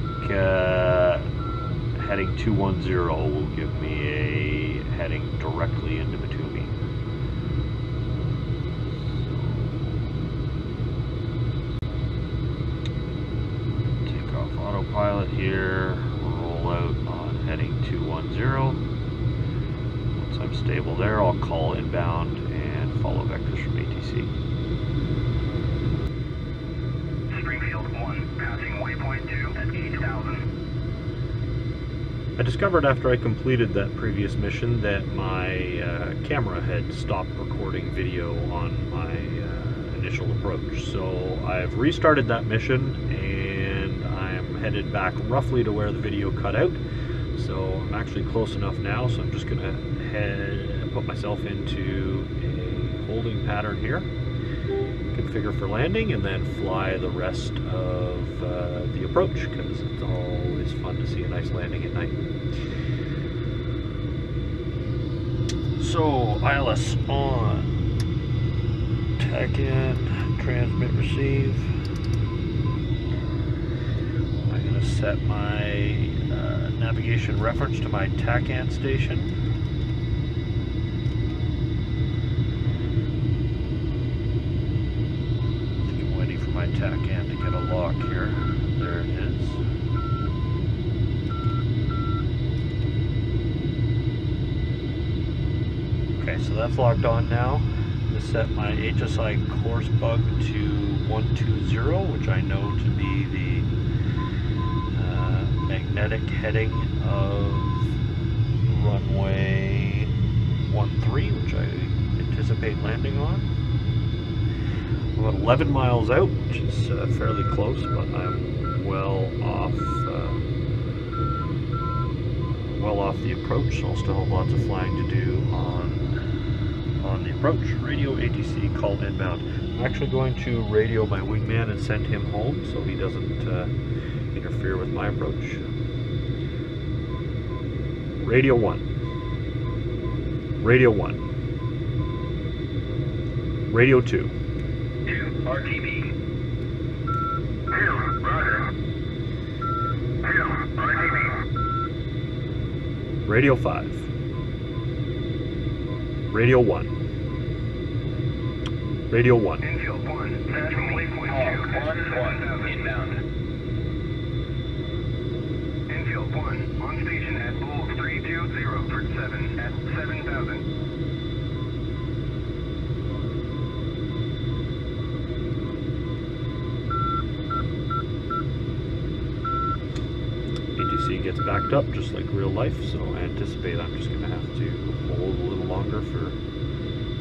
heading 210 will give me a heading directly into Batumi. Take off autopilot here, roll out on heading 210. Once I'm stable there, I'll call inbound and follow vectors from ATC. Springfield 1, passing waypoint 2 at 8,000. I discovered after I completed that previous mission that my camera had stopped recording video on my initial approach. So I've restarted that mission and I'm headed back roughly to where the video cut out. So I'm actually close enough now, so I'm just going to put myself into a holding pattern here, configure for landing, and then fly the rest of the approach, because it's always fun to see a nice landing at night. So ILS on, TACAN, transmit receive. I'm going to set my navigation reference to my TACAN station. I think I'm waiting for my TACAN to get a lock here. There it is. Okay, so that's locked on now. I'm going to set my HSI course bug to 120, which I know to be the magnetic heading of runway 13, which I anticipate landing on. About 11 miles out, which is fairly close, but I'm well off the approach, so I'll still have lots of flying to do on the approach. Radio ATC called inbound. I'm actually going to radio my wingman and send him home so he doesn't interfere with my approach. Radio 1. Radio 1. Radio 2. 2 RTB. 2, roger. 2 RTB. Radio 5. Radio 1. Radio 1. Infield 1, passing waypoint 2 at 1, inbound. On station at Bull 320 for 7 at 7,000. ATC gets backed up just like real life, so I anticipate I'm just going to have to hold a little longer for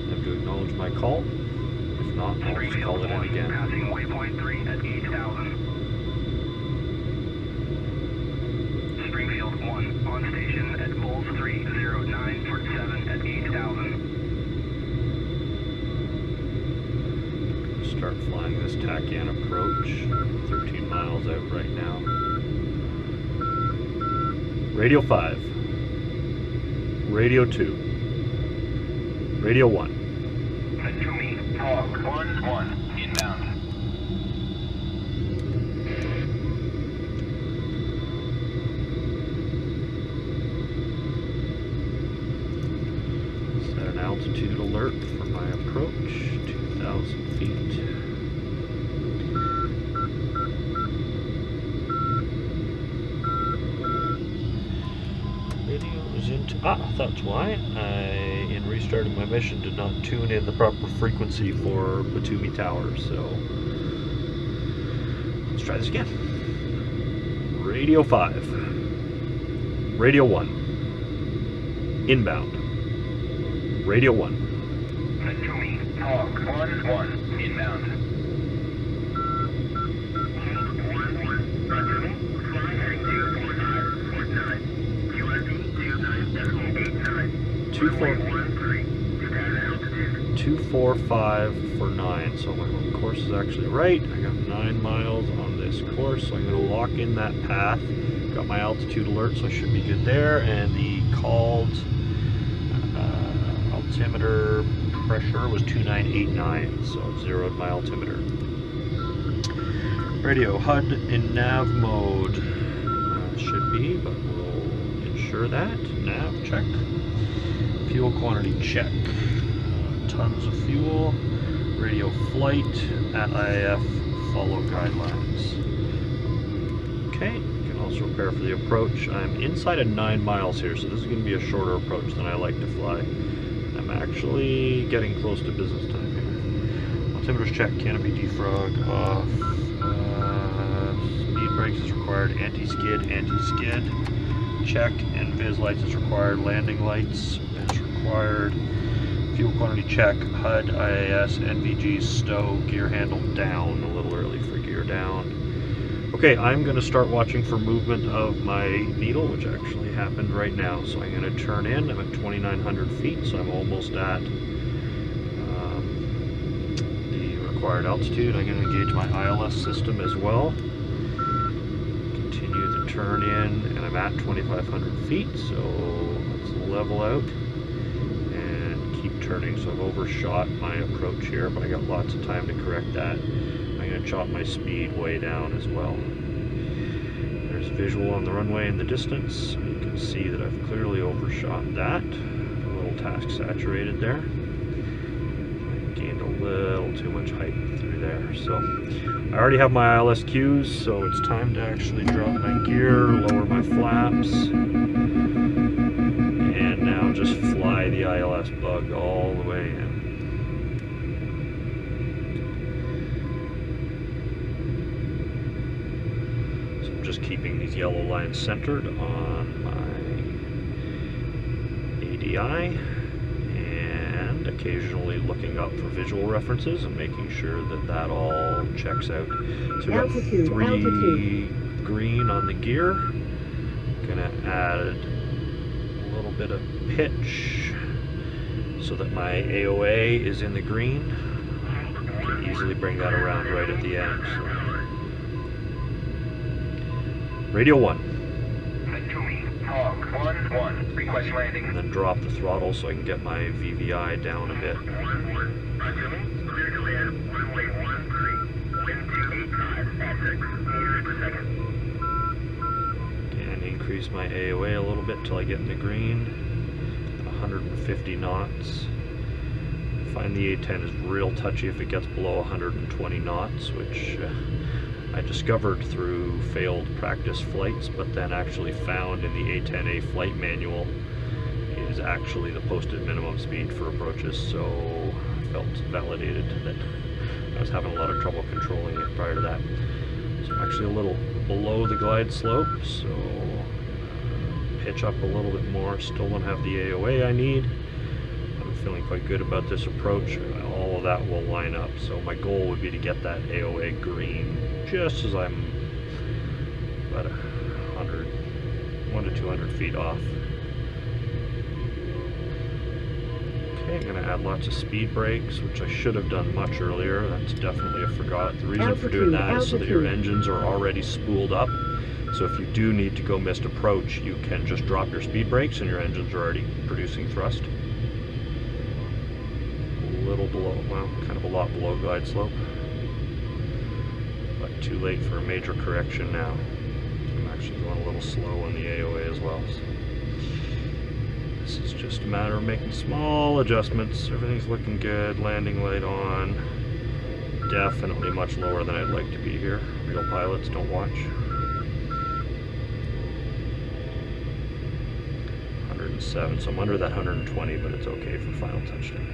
them to acknowledge my call. If not, I'll just call it in again. Passing waypoint 3 at 8,000. Springfield 1 on station at Bulls 309 for 7 at 8,000. Start flying this Tachyon approach. 13 miles out right now. Radio 5. Radio 2. Radio 1. Natumi, Hawk 1-1, inbound. Set an altitude alert for my approach, 2,000 feet. Videos into, that's why in restarting my mission did not tune in the proper frequency for Batumi Tower, so let's try this again. Radio 5. Radio 1. Inbound. Radio 1. Natumi, Hawk 1-1, inbound. Roger me. Fly heading 245.9. QRP 29.89. 245 for 9, so my course is actually right. I got 9 miles on this course, so I'm going to lock in that path. Got my altitude alert, so I should be good there, and the called altimeter pressure was 2989, so I've zeroed my altimeter. Radio HUD in nav mode. Should be, but we'll ensure that. Nav check. Fuel quantity check. Tons of fuel. Radio flight at IAF. Follow guidelines. Okay, you can also prepare for the approach. I'm inside of 9 miles here, so this is going to be a shorter approach than I like to fly. I'm actually getting close to business time here. Altimeters check. Canopy defrog off. Speed brakes is required. Anti-skid, anti-skid. Check. And vis lights is required. Landing lights is required. Fuel quantity check. HUD, IAS, NVG, stow, gear handle down. A little early for gear down. Okay, I'm going to start watching for movement of my needle, which actually happened right now. So I'm going to turn in. I'm at 2,900 feet, so I'm almost at the required altitude. I'm going to engage my ILS system as well. Continue the turn in, and I'm at 2,500 feet, so let's level out and keep turning. So I've overshot my approach here, but I got lots of time to correct that. I'm going to chop my speed way down as well. There's visual on the runway in the distance. You can see that I've clearly overshot that. A little task saturated there. I gained a little too much height through there. So I already have my ILS cues, so it's time to actually drop my gear, lower my flaps, and now just fly the ILS bug all the way in. Just keeping these yellow lines centered on my ADI and occasionally looking up for visual references and making sure that that all checks out. So we've got 3 green on the gear. Gonna add a little bit of pitch so that my AOA is in the green. Can easily bring that around right at the end. So. Radio 1. Natumi, Hawk 1-1, request landing. And then drop the throttle so I can get my VVI down a bit. 1-1, roger me. Clear to land, runway 13, wind 285 at 6 meters per second. And increase my AOA a little bit till I get in the green. 150 knots. I find the A10 is real touchy if it gets below 120 knots, which I discovered through failed practice flights, but then actually found in the A10A flight manual is actually the posted minimum speed for approaches, so I felt validated that I was having a lot of trouble controlling it prior to that. So I'm actually a little below the glide slope, so pitch up a little bit more. Still don't have the AOA I need. I'm feeling quite good about this approach. All of that will line up, so my goal would be to get that AOA green just as I'm about 1 to 200 feet off. Okay, I'm going to add lots of speed brakes, which I should have done much earlier. That's definitely a forgot. The reason for doing that is so that your engines are already spooled up. So if you do need to go missed approach, you can just drop your speed brakes and your engines are already producing thrust. A little below, well, kind of a lot below glide slope. But too late for a major correction now. I'm actually going a little slow on the AOA as well. So this is just a matter of making small adjustments. Everything's looking good. Landing light on. Definitely much lower than I'd like to be here. Real pilots don't watch. 107, so I'm under that 120, but it's okay for final touchdown.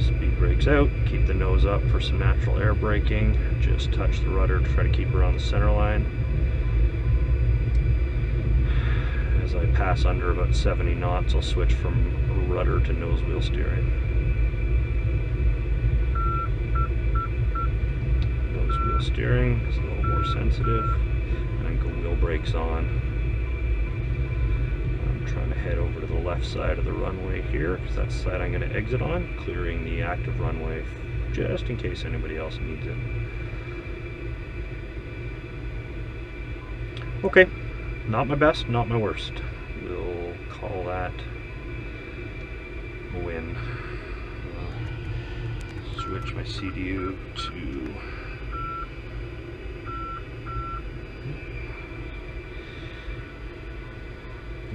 Speed brakes out. Keep the nose up for some natural air braking. Just touch the rudder to try to keep her on the center line. As I pass under about 70 knots, I'll switch from rudder to nose wheel steering. Nose wheel steering is a little more sensitive, and then go wheel brakes on. I'm trying to head over to the left side of the runway here, because that's the side I'm going to exit on, clearing the active runway just in case anybody else needs it. Okay. Not my best, not my worst. We'll call that a win. Switch my CDU to...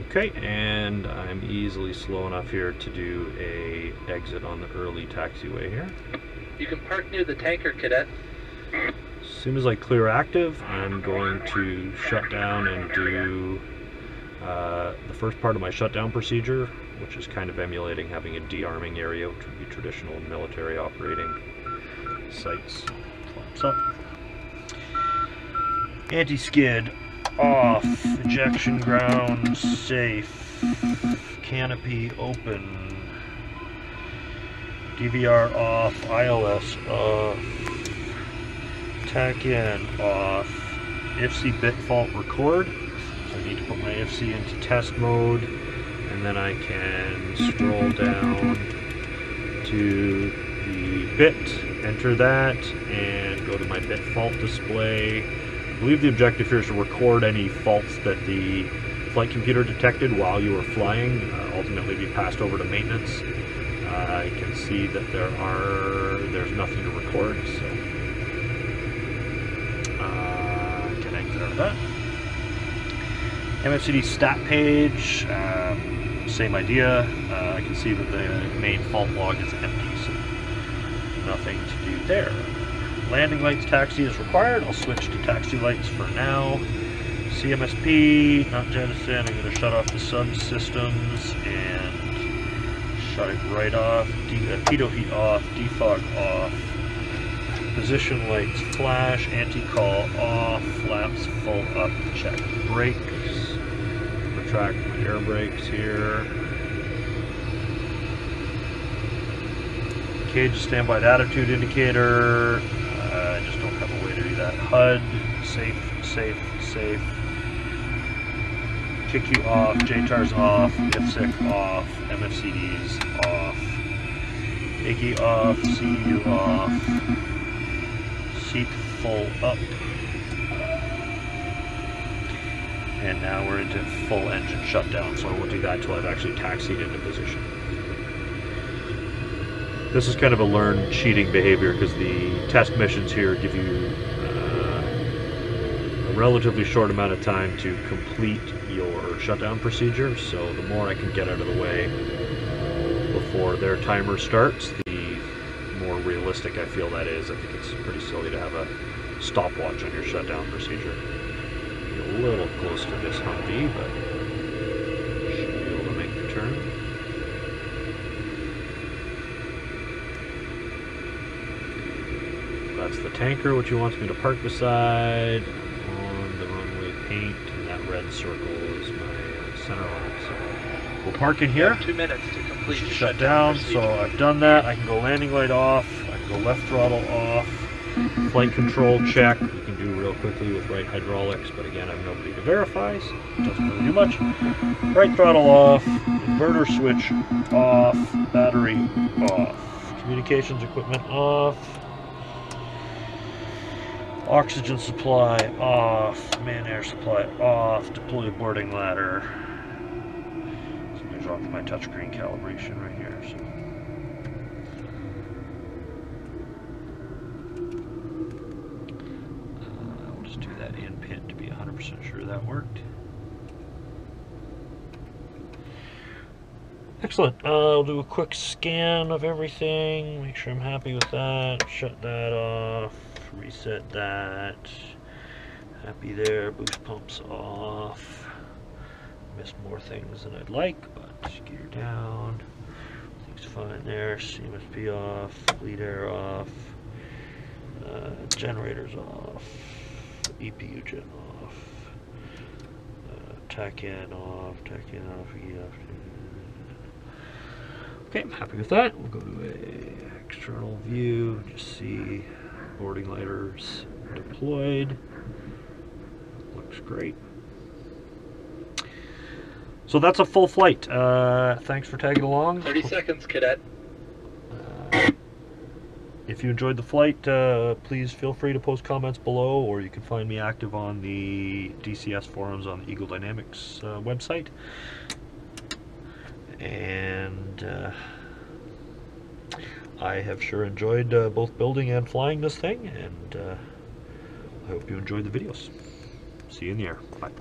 Okay, and I'm easily slow enough here to do a exit on the early taxiway here. You can park near the tanker, cadet. As soon as I clear active, I'm going to shut down and do the first part of my shutdown procedure, which is kind of emulating having a de-arming area, which would be traditional military operating sites. Flaps up. Anti-skid off, ejection ground safe, canopy open, DVR off, ILS off, tack in off, IFC bit fault record. So I need to put my IFC into test mode, and then I can scroll down to the bit, enter that, and go to my bit fault display. I believe the objective here is to record any faults that the flight computer detected while you were flying, ultimately be passed over to maintenance. I can see that there's nothing to record, so I can exit out of that. MFCD stat page, same idea. I can see that the main fault log is empty, so nothing to do there. Landing lights taxi is required. I'll switch to taxi lights for now. CMSP, not jettison. I'm going to shut off the subsystems and shut it right off. Pitot heat off, defog off. Position lights flash, anti-call off, flaps full up, check brakes. Retract my air brakes here. Cage standby attitude indicator. I just don't have a way to do that. HUD, safe, safe, safe. KQ off, JTAR's off, IFSIC off, MFCD's off. IGI off, CU off. Seat full up. And now we're into full engine shutdown, so I won't do that until I've actually taxied into position. This is kind of a learned cheating behavior because the test missions here give you a relatively short amount of time to complete your shutdown procedure, so the more I can get out of the way before their timer starts, the more realistic unrealistic I feel that is. I think it's pretty silly to have a stopwatch on your shutdown procedure. Be a little close to this Humvee, but should be able to make the turn. That's the tanker, which he wants me to park beside on the runway paint, and that red circle is my center line. So we'll park in here. 2 minutes to complete the Shut down. So I've done that. I can go landing light off. I can go left throttle off. Flight control check. You can do real quickly with right hydraulics, but again, I have nobody to verify, so it doesn't really do much. Right throttle off. Inverter switch off. Battery off. Communications equipment off. Oxygen supply off. Man air supply off. Deploy boarding ladder. So there's off my touchscreen calibration right here. So. I'll just do that in pin to be 100% sure that worked. Excellent. I'll do a quick scan of everything. Make sure I'm happy with that. Shut that off. Reset that. Happy there. Boost pumps off. Missed more things than I'd like, but gear down. Everything's fine there. CMSP off. Bleed air off. Generators off. EPU gen off. TAC in off. TAC in off. E off. Okay, I'm happy with that. We'll go to a external view. Just see boarding lighters deployed. Looks great. So that's a full flight. Thanks for tagging along. 30 seconds, cadet. If you enjoyed the flight, please feel free to post comments below, or you can find me active on the DCS forums on the Eagle Dynamics website. And I have sure enjoyed both building and flying this thing, and I hope you enjoyed the videos. See you in the air. Bye.